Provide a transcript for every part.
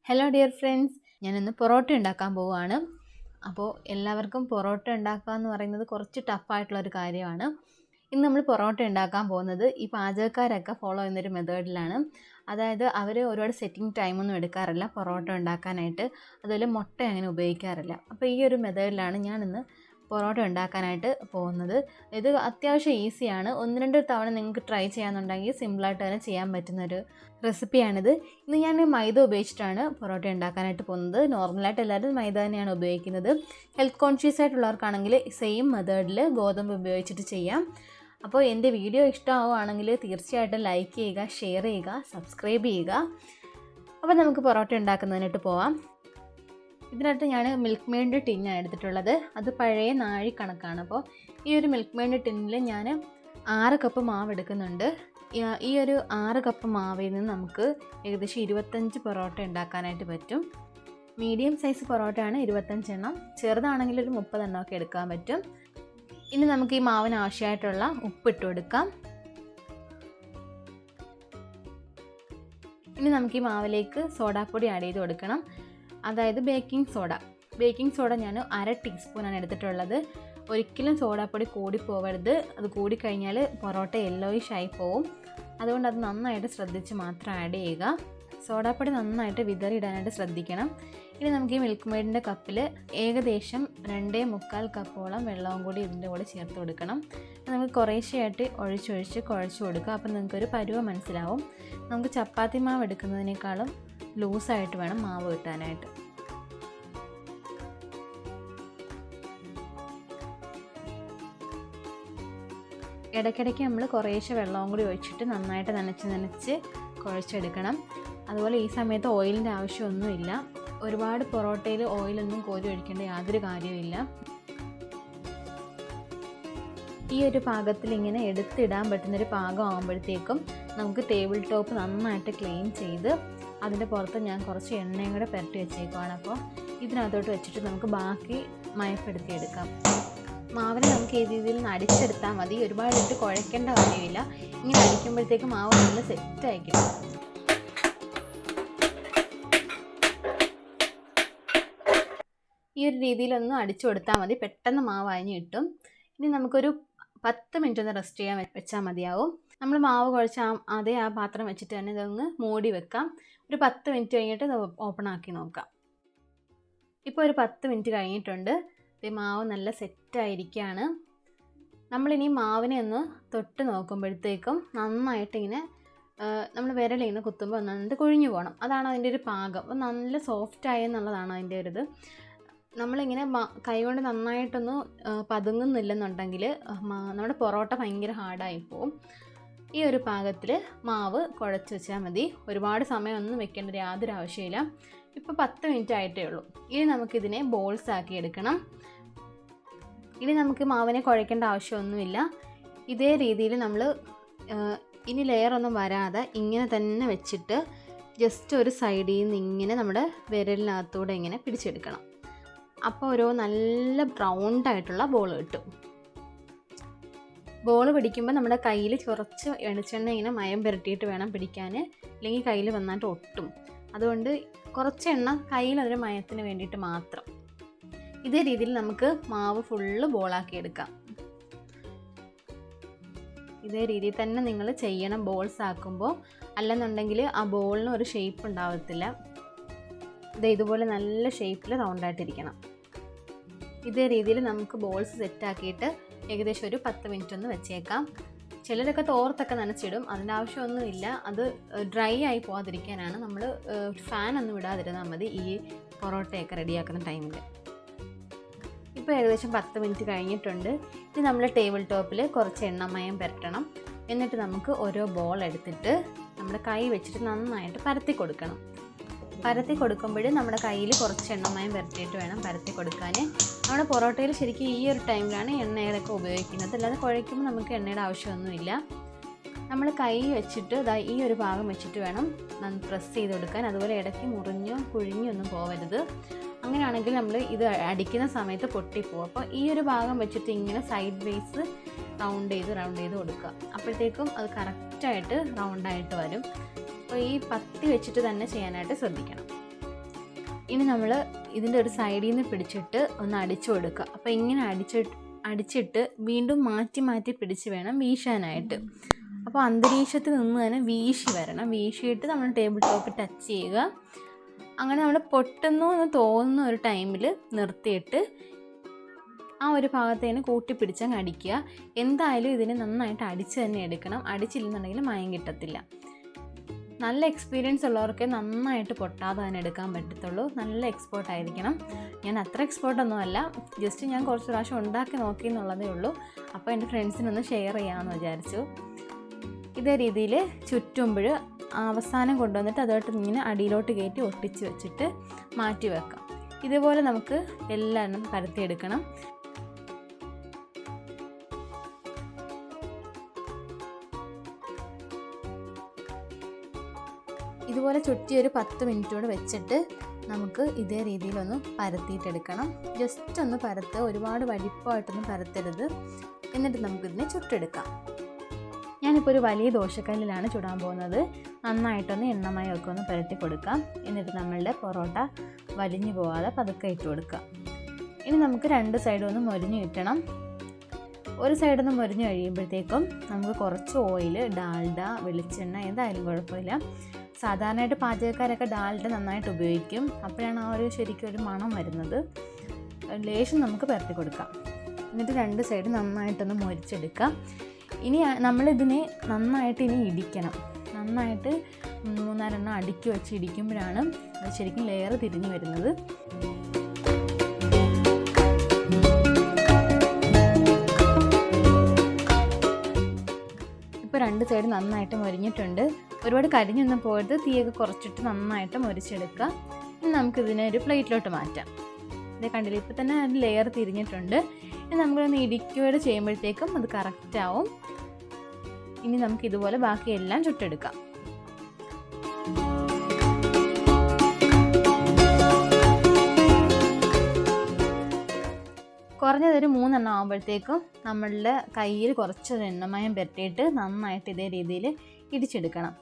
Hello dear friends, ഞാനിന്ന് പൊറോട്ട ഉണ്ടാക്കാൻ പോവുകയാണ്. അപ്പോൾ എല്ലാവർക്കും പൊറോട്ട ഉണ്ടാക്കുക എന്ന് പറയുന്നത് കുറച്ച് ടഫായിട്ടുള്ളൊരു കാര്യമാണ്. ഇന്ന് നമ്മൾ പൊറോട്ട ഉണ്ടാക്കാൻ പോകുന്നത് ഈ പാചകക്കാരൊക്കെ ഫോളോ ചെയ്യുന്നൊരു മെത്തേഡിലാണ്. അതായത് അവർ ഒരുപാട് സെറ്റിംഗ് ടൈമൊന്നും എടുക്കാറില്ല പൊറോട്ട ഉണ്ടാക്കാനായിട്ട്, അതുപോലെ മുട്ട അങ്ങനെ ഉപയോഗിക്കാറില്ല. അപ്പോൾ ഈ ഒരു മെത്തേഡിലാണ് ഞാനിന്ന് പൊറോട്ട ഉണ്ടാക്കാനായിട്ട് പോകുന്നത്. ഇത് അത്യാവശ്യം ഈസിയാണ്. 1-2 തവണ നിങ്ങൾക്ക് ട്രൈ ചെയ്യാമെന്നുണ്ടെങ്കിൽ സിമ്പിളായിട്ട് തന്നെ ചെയ്യാൻ പറ്റുന്നൊരു റെസിപ്പിയാണിത്. ഇന്ന് ഞാൻ മൈദ ഉപയോഗിച്ചിട്ടാണ് പൊറോട്ട ഉണ്ടാക്കാനായിട്ട് പോകുന്നത്. നോർമലായിട്ട് എല്ലാവരും മൈദ തന്നെയാണ് ഉപയോഗിക്കുന്നത്. ഹെൽത്ത് കോൺഷ്യസ് ആയിട്ടുള്ളവർക്കാണെങ്കിൽ സെയിം മെത്തേഡിൽ ഗോതമ്പ് ഉപയോഗിച്ചിട്ട് ചെയ്യാം. അപ്പോൾ എൻ്റെ വീഡിയോ ഇഷ്ടമാവുകയാണെങ്കിൽ തീർച്ചയായിട്ടും ലൈക്ക് ചെയ്യുക, ഷെയർ ചെയ്യുക, സബ്സ്ക്രൈബ് ചെയ്യുക. അപ്പോൾ നമുക്ക് പൊറോട്ട ഉണ്ടാക്കുന്നതിനായിട്ട് പോവാം. ഇതിനകത്ത് ഞാൻ മിൽക്ക് മെയ്ഡിൻ്റെ ടിന്നാണ് എടുത്തിട്ടുള്ളത്. അത് പഴയ നാഴി കണക്കാണ്. അപ്പോൾ ഈ ഒരു മിൽക്ക് മെയ്ഡിൻ്റെ ടിന്നിൽ ഞാൻ 6 കപ്പ് മാവ് എടുക്കുന്നുണ്ട്. ഈ ഒരു 6 കപ്പ് മാവിൽ നിന്ന് നമുക്ക് ഏകദേശം 25 പൊറോട്ട ഉണ്ടാക്കാനായിട്ട് പറ്റും. മീഡിയം സൈസ് പൊറോട്ടയാണ് 25 എണ്ണം, ചെറുതാണെങ്കിൽ ഒരു 30 എണ്ണമൊക്കെ എടുക്കാൻ പറ്റും. ഇനി നമുക്ക് ഈ മാവിന് ആവശ്യമായിട്ടുള്ള ഉപ്പിട്ട് കൊടുക്കാം. ഇനി നമുക്ക് ഈ മാവിലേക്ക് സോഡാപ്പൊടി ആഡ് ചെയ്ത് കൊടുക്കണം. അതായത് ബേക്കിംഗ് സോഡ ഞാൻ 1/2 ടീസ്പൂണാണ് എടുത്തിട്ടുള്ളത്. ഒരിക്കലും സോഡാപ്പൊടി കൂടിപ്പോവരുത്. അത് കൂടിക്കഴിഞ്ഞാൽ പൊറോട്ട യെല്ലോയിഷ് ആയി പോവും. അതുകൊണ്ട് അത് നന്നായിട്ട് ശ്രദ്ധിച്ച് മാത്രം ആഡ് ചെയ്യുക. സോഡാപ്പൊടി നന്നായിട്ട് വിതറിയിടാനായിട്ട് ശ്രദ്ധിക്കണം. ഇനി നമുക്ക് ഈ മിൽക്ക് മെയ്ഡിൻ്റെ കപ്പിൽ ഏകദേശം 2.25 കപ്പോളം വെള്ളവും കൂടി ഇതിൻ്റെ കൂടെ ചേർത്ത് കൊടുക്കണം. നമുക്ക് കുറേശ്ശെയായിട്ട് ഒഴിച്ചൊഴിച്ച് കുഴച്ച് കൊടുക്കുക. അപ്പം നിങ്ങൾക്കൊരു പരുവം മനസ്സിലാവും. നമുക്ക് ചപ്പാത്തി മാവ് എടുക്കുന്നതിനേക്കാളും ലൂസായിട്ട് വേണം മാവ് കിട്ടാനായിട്ട്. ഇടയ്ക്കിടയ്ക്ക് നമ്മൾ കുറേശ്ശെ വെള്ളവും കൂടി ഒഴിച്ചിട്ട് നന്നായിട്ട് നനച്ച് കുഴച്ചെടുക്കണം. അതുപോലെ ഈ സമയത്ത് ഓയിലിൻ്റെ ആവശ്യമൊന്നുമില്ല. ഒരുപാട് പൊറോട്ടയിൽ ഓയിലൊന്നും കോരി ഒഴിക്കേണ്ട യാതൊരു കാര്യവുമില്ല. ഈ ഒരു പാകത്തിൽ ഇങ്ങനെ എടുത്തിടാൻ പറ്റുന്നൊരു പാകം ആകുമ്പോഴത്തേക്കും നമുക്ക് ടേബിൾ ടോപ്പ് നന്നായിട്ട് ക്ലീൻ ചെയ്ത് അതിൻ്റെ പുറത്ത് ഞാൻ കുറച്ച് എണ്ണയും കൂടെ പുരട്ടി വെച്ചേക്കുവാണ്. അപ്പോൾ ഇതിനകത്തോട്ട് വെച്ചിട്ട് നമുക്ക് ബാക്കി മയപ്പെടുത്തിയെടുക്കാം. മാവിനെ നമുക്ക് ഈ രീതിയിൽ നിന്ന് അടിച്ചെടുത്താൽ മതി. ഒരുപാട് ഇട്ട് കുഴക്കേണ്ട കാര്യമില്ല. ഇങ്ങനെ അടിക്കുമ്പോഴത്തേക്ക് മാവ് നല്ല സെറ്റായി കിട്ടും. ഈ ഒരു രീതിയിലൊന്ന് അടിച്ചു കൊടുത്താൽ മതി, പെട്ടെന്ന് മാവ് അയഞ്ഞ് കിട്ടും. ഇനി നമുക്കൊരു 10 മിനിറ്റ് ഒന്ന് റെസ്റ്റ് ചെയ്യാൻ വെച്ചാൽ മതിയാവും. നമ്മൾ മാവ് കുഴച്ച ആ പാത്രം വെച്ചിട്ട് തന്നെ ഇതൊന്ന് മൂടി വെക്കാം. ഒരു 10 മിനിറ്റ് കഴിഞ്ഞിട്ട് ഇത് ഓപ്പൺ ആക്കി നോക്കാം. ഇപ്പോൾ ഒരു 10 മിനിറ്റ് കഴിഞ്ഞിട്ടുണ്ട്. ഈ മാവ് നല്ല സെറ്റായിരിക്കുകയാണ്. നമ്മളിനി മാവിനെ ഒന്ന് തൊട്ട് നോക്കുമ്പോഴത്തേക്കും നന്നായിട്ട് ഇങ്ങനെ നമ്മൾ വിരലിങ്ങനെ കുത്തുമ്പോൾ നന്നായിട്ട് കുഴിഞ്ഞു പോകണം. അതാണ് അതിൻ്റെ ഒരു പാകം. അപ്പോൾ നല്ല സോഫ്റ്റായി എന്നുള്ളതാണ് അതിൻ്റെ ഒരു ഇത്. നമ്മളിങ്ങനെ കൈകൊണ്ട് നന്നായിട്ടൊന്ന് പതുങ്ങുന്നില്ലെന്നുണ്ടെങ്കിൽ നമ്മുടെ പൊറോട്ട ഭയങ്കര ഹാർഡായി പോവും. ഈ ഒരു പാകത്തിൽ മാവ് കുഴച്ച് വെച്ചാൽ മതി. ഒരുപാട് സമയമൊന്നും വെക്കേണ്ട യാതൊരു ആവശ്യമില്ല. ഇപ്പോൾ 10 മിനിറ്റ് ആയിട്ടേ ഉള്ളൂ. ഇനി നമുക്കിതിനെ ബോൾസ് ആക്കി എടുക്കണം. ഇനി നമുക്ക് മാവിനെ കുഴക്കേണ്ട ആവശ്യമൊന്നുമില്ല. ഇതേ രീതിയിൽ നമ്മൾ ഇനി ലെയറൊന്നും വരാതെ ഇങ്ങനെ തന്നെ വെച്ചിട്ട് ജസ്റ്റ് ഒരു സൈഡിൽ നിന്ന് ഇങ്ങനെ നമ്മുടെ വിരലിനകത്തൂടെ ഇങ്ങനെ പിടിച്ചെടുക്കണം. അപ്പോൾ ഒരു നല്ല റൗണ്ടായിട്ടുള്ള ബോൾ കിട്ടും. ബോൾ പിടിക്കുമ്പോൾ നമ്മുടെ കയ്യിൽ കുറച്ച് വെളിച്ചെണ്ണ ഇങ്ങനെ മയം പുരട്ടിയിട്ട് വേണം പിടിക്കാൻ, അല്ലെങ്കിൽ കയ്യിൽ വന്നിട്ട് ഒട്ടും. അതുകൊണ്ട് കുറച്ച് എണ്ണ കയ്യിൽ അതൊരു മയത്തിന് വേണ്ടിയിട്ട് മാത്രം. ഇതേ രീതിയിൽ നമുക്ക് മാവ് ഫുള്ള് ബോളാക്കി എടുക്കാം. ഇതേ രീതിയിൽ തന്നെ നിങ്ങൾ ചെയ്യണം ബോൾസ് ആക്കുമ്പോൾ. അല്ലെന്നുണ്ടെങ്കിൽ ആ ബോളിന് ഒരു ഷേപ്പ് ഉണ്ടാവത്തില്ല. ഇതുപോലെ നല്ല ഷേപ്പിൽ റൗണ്ടായിട്ടിരിക്കണം. ഇതേ രീതിയിൽ നമുക്ക് ബോൾസ് സെറ്റാക്കിയിട്ട് ഏകദേശം ഒരു 10 മിനിറ്റ് ഒന്ന് വെച്ചേക്കാം. ചിലരൊക്കെ തോർത്തൊക്കെ നനച്ചിടും. അതിൻ്റെ ആവശ്യമൊന്നുമില്ല. അത് ഡ്രൈ ആയി പോകാതിരിക്കാനാണ്. നമ്മൾ ഫാനൊന്നും ഇടാതിരുന്നാൽ മതി ഈ പൊറോട്ടയൊക്കെ റെഡിയാക്കുന്ന ടൈമിൽ. ഇപ്പോൾ ഏകദേശം 10 മിനിറ്റ് കഴിഞ്ഞിട്ടുണ്ട്. ഇനി നമ്മൾ ടേബിൾ ടോപ്പിൽ കുറച്ച് എണ്ണമയം പുരട്ടണം. എന്നിട്ട് നമുക്ക് ഓരോ ബോൾ എടുത്തിട്ട് നമ്മുടെ കൈ വെച്ചിട്ട് നന്നായിട്ട് പരത്തി കൊടുക്കണം. പരത്തി കൊടുക്കുമ്പോൾ നമ്മുടെ കയ്യിൽ കുറച്ച് എണ്ണമയം പുരട്ടിയിട്ട് വേണം പരത്തി കൊടുക്കാൻ. നമ്മുടെ പൊറോട്ടയിൽ ശരിക്കും ഈ ഒരു ടൈമിലാണ് എണ്ണയൊക്കെ ഉപയോഗിക്കുന്നത്. അല്ലാതെ കുഴയ്ക്കുമ്പോൾ നമുക്ക് എണ്ണയുടെ ആവശ്യമൊന്നുമില്ല. നമ്മൾ കൈ വെച്ചിട്ട് ഈ ഒരു ഭാഗം വെച്ചിട്ട് വേണം പ്രസ് ചെയ്ത് കൊടുക്കാൻ. അതുപോലെ ഇടയ്ക്ക് മുറിഞ്ഞോ കുഴിഞ്ഞോ ഒന്നും പോവരുത്. അങ്ങനെയാണെങ്കിൽ നമ്മൾ ഇത് അടിക്കുന്ന സമയത്ത് പൊട്ടിപ്പോവും. അപ്പോൾ ഈ ഒരു ഭാഗം വെച്ചിട്ട് ഇങ്ങനെ സൈഡ് വേസ് റൗണ്ട് ചെയ്ത് കൊടുക്കുക. അപ്പോഴത്തേക്കും അത് കറക്റ്റായിട്ട് റൗണ്ടായിട്ട് വരും. അപ്പോൾ ഈ പത്തി വെച്ചിട്ട് തന്നെ ചെയ്യാനായിട്ട് ശ്രദ്ധിക്കണം. ഇനി നമ്മൾ ഇതിൻ്റെ ഒരു സൈഡിൽ നിന്ന് പിടിച്ചിട്ട് ഒന്ന് അടിച്ചു കൊടുക്കുക. അപ്പോൾ ഇങ്ങനെ അടിച്ചിട്ട് വീണ്ടും മാറ്റി മാറ്റി പിടിച്ച് വേണം വീശാനായിട്ട്. അപ്പോൾ അന്തരീക്ഷത്തിൽ നിന്ന് തന്നെ വീശി വരണം. വീശിയിട്ട് നമ്മൾ ടേബിൾ ടോപ്പ് ടച്ച് ചെയ്യുക. അങ്ങനെ നമ്മൾ പൊട്ടുന്നു എന്ന് തോന്നുന്ന ഒരു ടൈമിൽ നിർത്തിയിട്ട് ആ ഒരു ഭാഗത്തേന് കൂട്ടിപ്പിടിച്ചങ്ങ് അടിക്കുക. എന്തായാലും ഇതിന് നന്നായിട്ട് അടിച്ച് തന്നെ എടുക്കണം. അടിച്ചില്ലെന്നുണ്ടെങ്കിൽ മയം കിട്ടത്തില്ല. നല്ല എക്സ്പീരിയൻസ് ഉള്ളവർക്ക് നന്നായിട്ട് പൊട്ടാതെ തന്നെ എടുക്കാൻ പറ്റത്തുള്ളൂ. നല്ല എക്സ്പേർട്ട് ആയിരിക്കണം. ഞാൻ അത്ര എക്സ്പേർട്ടൊന്നും അല്ല, ജസ്റ്റ് ഞാൻ കുറച്ച് പ്രാവശ്യം ഉണ്ടാക്കി നോക്കി എന്നുള്ളതേ ഉള്ളൂ. അപ്പോൾ എൻ്റെ ഫ്രണ്ട്സിനൊന്ന് ഷെയർ ചെയ്യാമെന്ന് വിചാരിച്ചു. ഇതേ രീതിയിൽ ചുറ്റുമ്പോൾ അവസാനം കൊണ്ടുവന്നിട്ട് അതോട്ട് ഇങ്ങനെ അടിയിലോട്ട് കയറ്റി ഒട്ടിച്ച് വെച്ചിട്ട് മാറ്റി വെക്കാം. ഇതുപോലെ നമുക്ക് എല്ലാം പരത്തിയെടുക്കണം. ഇതുപോലെ ചുറ്റി ഒരു 10 മിനിറ്റോട് വെച്ചിട്ട് നമുക്ക് ഇതേ രീതിയിലൊന്ന് പരത്തിയിട്ടെടുക്കണം. ജസ്റ്റ് ഒന്ന് പരത്തുക, ഒരുപാട് വലിപ്പമായിട്ടൊന്നും പരത്തരുത്. എന്നിട്ട് നമുക്കിതിനെ ചുട്ടെടുക്കാം. ഞാനിപ്പോൾ ഒരു വലിയ ദോശക്കല്ലിലാണ് ചുടാൻ പോകുന്നത്. നന്നായിട്ടൊന്ന് എണ്ണമയമൊക്കെ ഒന്ന് പുരട്ടി കൊടുക്കാം. എന്നിട്ട് നമ്മളുടെ പൊറോട്ട വലിഞ്ഞു പോകാതെ പതുക്കെ ഇട്ട് കൊടുക്കുക. ഇനി നമുക്ക് 2 സൈഡും ഒന്ന് മൊരിഞ്ഞ് കിട്ടണം. ഒരു സൈഡൊന്ന് മൊരിഞ്ഞ് കഴിയുമ്പോഴത്തേക്കും നമുക്ക് കുറച്ച് ഓയിൽ, ഡാൽഡ, വെളിച്ചെണ്ണ ഏതായാലും കുഴപ്പമില്ല. സാധാരണയായിട്ട് പാചകക്കാരൊക്കെ ഡാൽഡ നന്നായിട്ട് ഉപയോഗിക്കും. അപ്പോഴാണ് ആ ഒരു ശരിക്കും ഒരു മണം വരുന്നത്. ലേശം നമുക്ക് പരത്തി കൊടുക്കാം. എന്നിട്ട് 2 സൈഡ് നന്നായിട്ടൊന്ന് മൊരിച്ചെടുക്കാം. ഇനി നമ്മളിതിനെ നന്നായിട്ട് ഇടിക്കണം. നന്നായിട്ട് 3-4 എണ്ണം അടുക്കി വെച്ച് ഇടിക്കുമ്പോഴാണ് അത് ശരിക്കും ലെയർ തിരിഞ്ഞു വരുന്നത്. ഇപ്പോൾ 2 സൈഡ് നന്നായിട്ട് മൊരിഞ്ഞിട്ടുണ്ട്. ഒരുപാട് കരിഞ്ഞൊന്നും പോയത്. തീയൊക്കെ കുറച്ചിട്ട് നന്നായിട്ട് മൊരിച്ചെടുക്കുക. ഇനി നമുക്കിതിനെ ഒരു പ്ലേറ്റിലോട്ട് മാറ്റാം. ഇത് കണ്ടില്ല, ഇപ്പോൾ തന്നെ ഒരു ലെയർ തിരിഞ്ഞിട്ടുണ്ട്. ഇനി നമുക്കൊന്ന് ഇടിക്കുകയോടെ ചെയ്യുമ്പോഴത്തേക്കും അത് കറക്റ്റാവും. ഇനി നമുക്കിതുപോലെ ബാക്കിയെല്ലാം ചുട്ടെടുക്കാം. കുറഞ്ഞതൊരു 3 എണ്ണം ആകുമ്പോഴത്തേക്കും നമ്മളുടെ കയ്യിൽ കുറച്ച് എണ്ണമയം പുരട്ടിയിട്ട് നന്നായിട്ട് ഇതേ രീതിയിൽ ഇടിച്ചെടുക്കണം.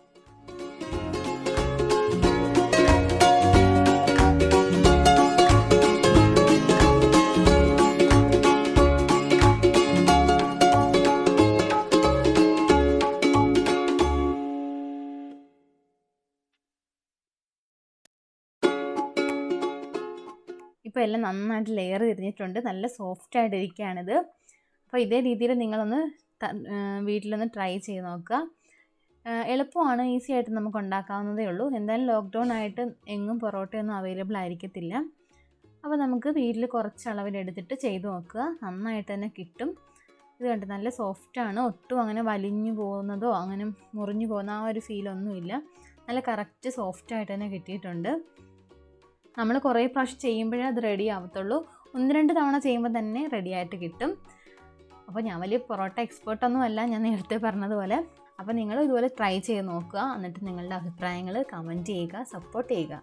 ഇപ്പോൾ എല്ലാം നന്നായിട്ട് ലെയർ തിരിഞ്ഞിട്ടുണ്ട്. നല്ല സോഫ്റ്റായിട്ടിരിക്കുകയാണിത്. അപ്പോൾ ഇതേ രീതിയിൽ നിങ്ങളൊന്ന് വീട്ടിലൊന്ന് ട്രൈ ചെയ്ത് നോക്കുക. എളുപ്പമാണ്, ഈസി ആയിട്ട് നമുക്ക് ഉണ്ടാക്കാവുന്നതേ ഉള്ളൂ. എന്തായാലും ലോക്ക്ഡൗൺ ആയിട്ട് എങ്ങും പൊറോട്ടയൊന്നും അവൈലബിൾ ആയിരിക്കത്തില്ല. അപ്പോൾ നമുക്ക് വീട്ടിൽ കുറച്ച് അളവിലെടുത്തിട്ട് ചെയ്ത് നോക്കുക. നന്നായിട്ട് തന്നെ കിട്ടും. ഇത് കണ്ട് നല്ല സോഫ്റ്റാണ്. ഒട്ടും അങ്ങനെ വലിഞ്ഞു പോകുന്നതോ അങ്ങനെ മുറിഞ്ഞു പോകുന്ന ആ ഒരു ഫീലൊന്നുമില്ല. നല്ല കറക്റ്റ് സോഫ്റ്റായിട്ട് തന്നെ കിട്ടിയിട്ടുണ്ട്. നമ്മൾ കുറേ പ്രാവശ്യം ചെയ്യുമ്പോഴേ അത് റെഡി ആവത്തുള്ളൂ. 1-2 തവണ ചെയ്യുമ്പോൾ തന്നെ റെഡി ആയിട്ട് കിട്ടും. അപ്പോൾ ഞാൻ വലിയ പൊറോട്ട എക്സ്പേർട്ടൊന്നും അല്ല, ഞാൻ നേരത്തെ പറഞ്ഞതുപോലെ. അപ്പോൾ നിങ്ങൾ ഇതുപോലെ ട്രൈ ചെയ്ത് നോക്കുക. എന്നിട്ട് നിങ്ങളുടെ അഭിപ്രായങ്ങൾ കമൻറ്റ് ചെയ്യുക, സപ്പോർട്ട് ചെയ്യുക.